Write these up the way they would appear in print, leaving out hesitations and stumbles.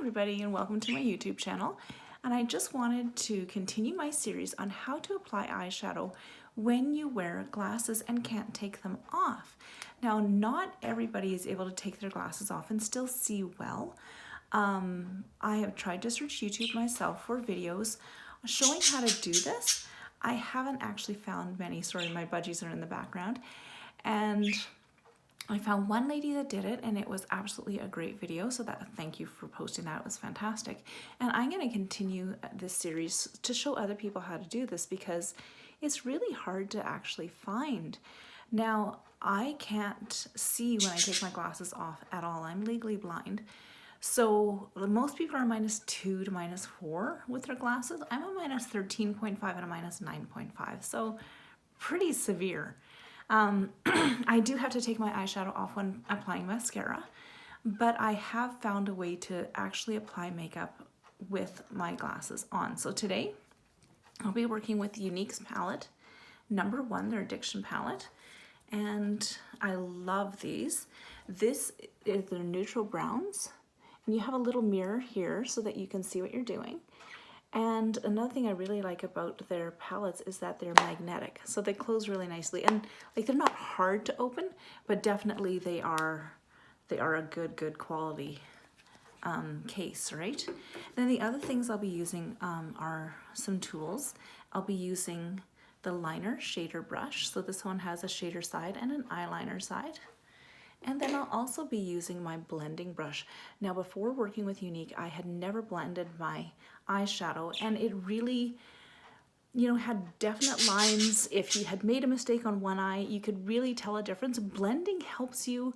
everybody and welcome to my YouTube channel, and I just wanted to continue my series on how to apply eyeshadow when you wear glasses and can't take them off. Now, not everybody is able to take their glasses off and still see well. I have tried to search YouTube myself for videos showing how to do this. I haven't actually found many. Sorry, my budgies are in the background. And I found one lady that did it and it was absolutely a great video, so thank you for posting that. It was fantastic. And I'm going to continue this series to show other people how to do this because it's really hard to actually find. Now, I can't see when I take my glasses off at all. I'm legally blind. So most people are -2 to -4 with their glasses. I'm a -13.5 and a -9.5, so pretty severe. I do have to take my eyeshadow off when applying mascara, but I have found a way to actually apply makeup with my glasses on. So today I'll be working with Younique's palette, number 1, their Addiction palette, and I love these. This is their neutral browns, and you have a little mirror here so that you can see what you're doing. And another thing I really like about their palettes is that they're magnetic, so they close really nicely, and like they're not hard to open, but definitely they are a good quality case, right? Then the other things I'll be using are some tools. I'll be using the liner shader brush, so this one has a shader side and an eyeliner side. And then I'll also be using my blending brush. Now, before working with Younique, I had never blended my eyeshadow, and it really, had definite lines. If you had made a mistake on one eye, you could really tell a difference. Blending helps you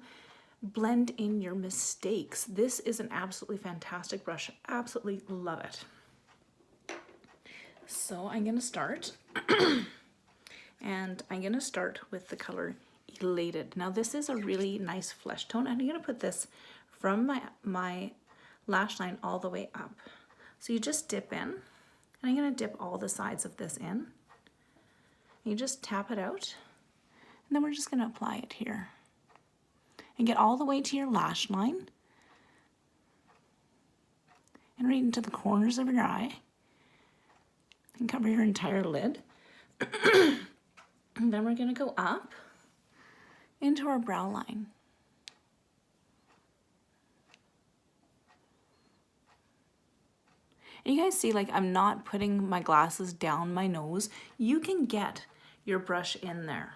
blend in your mistakes. This is an absolutely fantastic brush. Absolutely love it. So I'm gonna start, and I'm gonna start with the color Elated. Now this is a really nice flesh tone, and I'm going to put this from my lash line all the way up. So you just dip in, and I'm going to dip all the sides of this in. You just tap it out, and then we're just going to apply it here. And get all the way to your lash line, and right into the corners of your eye, and cover your entire lid. And then we're going to go up into our brow line. And you guys see, like, I'm not putting my glasses down my nose. You can get your brush in there.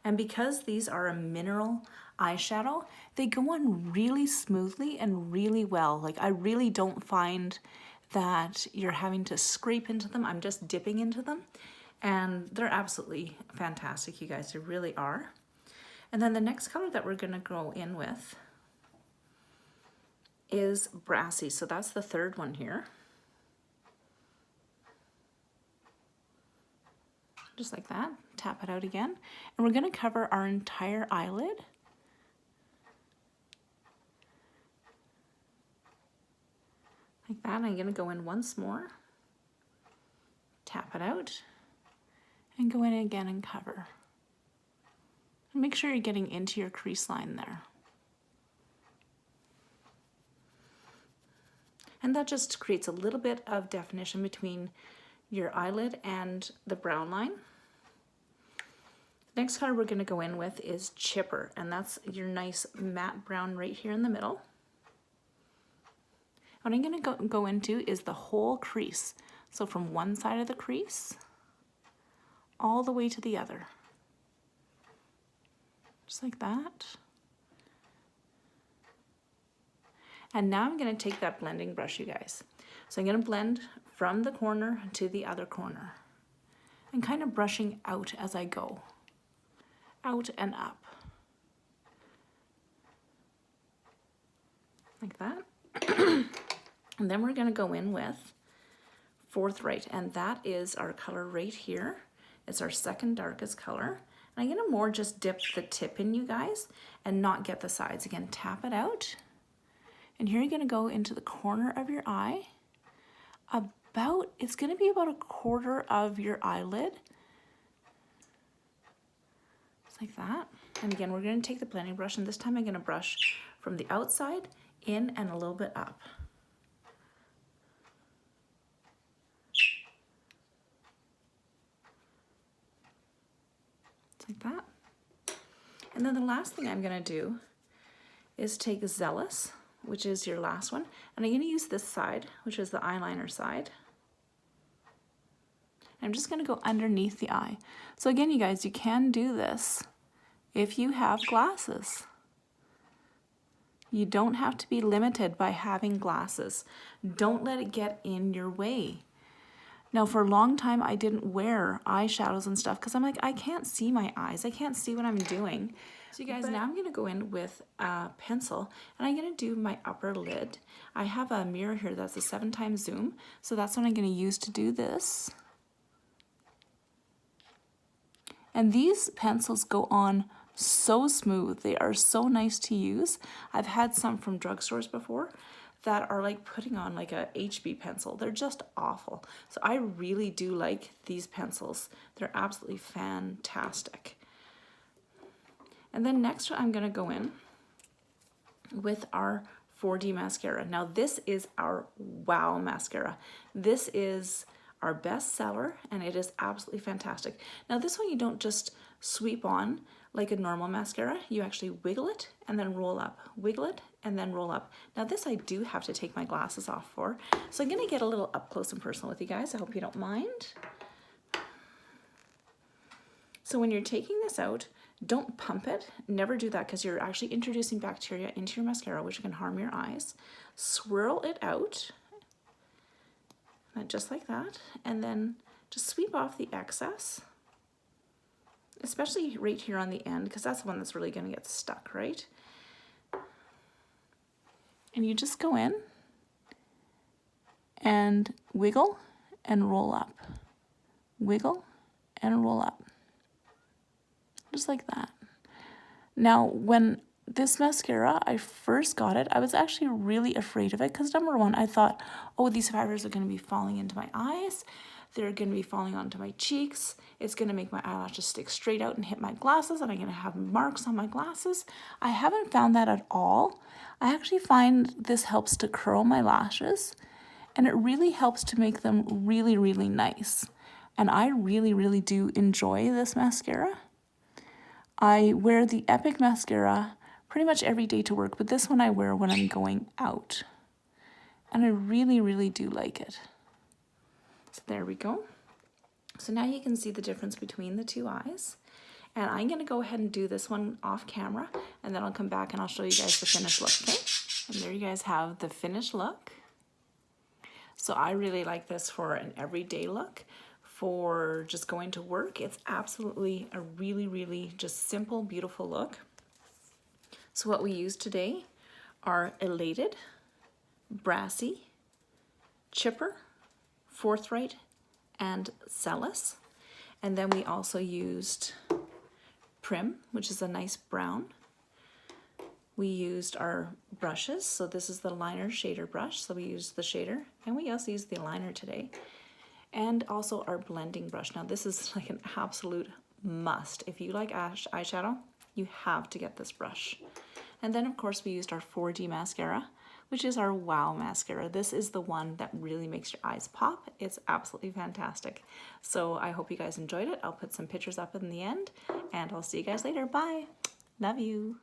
And because these are a mineral eyeshadow, they go on really smoothly and really well. Like, I really don't find that you're having to scrape into them. I'm just dipping into them. And they're absolutely fantastic, you guys. They really are. And then the next color that we're going to go in with is Brassy. So that's the third one here. Just like that. Tap it out again. And we're going to cover our entire eyelid. Like that. And I'm going to go in once more. Tap it out. And go in again and cover. Make sure you're getting into your crease line there. And that just creates a little bit of definition between your eyelid and the brow line. Next color we're going to go in with is Chipper, and that's your nice matte brown right here in the middle. What I'm going to go into is the whole crease. So from one side of the crease all the way to the other. Just like that. And now I'm going to take that blending brush, you guys. So I'm going to blend from the corner to the other corner. And kind of brushing out as I go. Out and up. Like that. And then we're going to go in with Forthright. And that is our color right here. It's our second darkest color. I'm going to more just dip the tip in, you guys, and not get the sides. Again, tap it out. And here you're going to go into the corner of your eye. It's going to be about a quarter of your eyelid. Just like that. And again, we're going to take the blending brush, and this time I'm going to brush from the outside in and a little bit up. like that. And then the last thing I'm gonna do is take Zealous, which is your last one, and I'm gonna use this side, which is the eyeliner side. I'm just gonna go underneath the eye. So again, you guys, you can do this if you have glasses. You don't have to be limited by having glasses. Don't let it get in your way. Now, for a long time, I didn't wear eyeshadows and stuff because I'm like, I can't see my eyes. I can't see what I'm doing. So you guys, now I'm gonna go in with a pencil and I'm gonna do my upper lid. I have a mirror here that's a 7x zoom. So that's what I'm gonna use to do this. And these pencils go on so smooth. They are so nice to use. I've had some from drugstores before that are like putting on like a HB pencil. They're just awful. So I really do like these pencils. They're absolutely fantastic. And then next I'm gonna go in with our 4D mascara. Now this is our Wow mascara. This is our best seller and it is absolutely fantastic. Now this one you don't just sweep on like a normal mascara. You actually wiggle it and then roll up. Wiggle it and then roll up. Now this I do have to take my glasses off for. So I'm gonna get a little up close and personal with you guys. I hope you don't mind. So when you're taking this out, don't pump it. Never do that because you're actually introducing bacteria into your mascara, which can harm your eyes. Swirl it out, just like that, and then just sweep off the excess, especially right here on the end, because that's the one that's really going to get stuck, right? And you just go in and wiggle and roll up. Wiggle and roll up. Just like that. Now, when this mascara, I first got it, I was actually really afraid of it because number one, I thought, oh, these fibers are going to be falling into my eyes. They're going to be falling onto my cheeks. It's going to make my eyelashes stick straight out and hit my glasses, and I'm going to have marks on my glasses. I haven't found that at all. I actually find this helps to curl my lashes, and it really helps to make them really, really nice. And I really, really do enjoy this mascara. I wear the Epic mascara pretty much every day to work, but this one I wear when I'm going out. And I really, really do like it. So there we go. So now you can see the difference between the two eyes. And I'm gonna go ahead and do this one off camera, and then I'll come back and I'll show you guys the finished look, okay? And there you guys have the finished look. So I really like this for an everyday look. For just going to work, it's absolutely a really, really just simple, beautiful look. So what we use today are Elated, Brassy, Chipper, Forthright, and Zealous. And then we also used Prim, which is a nice brown. We used our brushes. So this is the liner shader brush. So we used the shader, and we also used the liner today. And also our blending brush. Now this is like an absolute must. If you like eyeshadow, you have to get this brush. And then of course we used our 4D mascara, which is our Wow mascara. This is the one that really makes your eyes pop. It's absolutely fantastic. So I hope you guys enjoyed it. I'll put some pictures up in the end, and I'll see you guys later. Bye. Love you.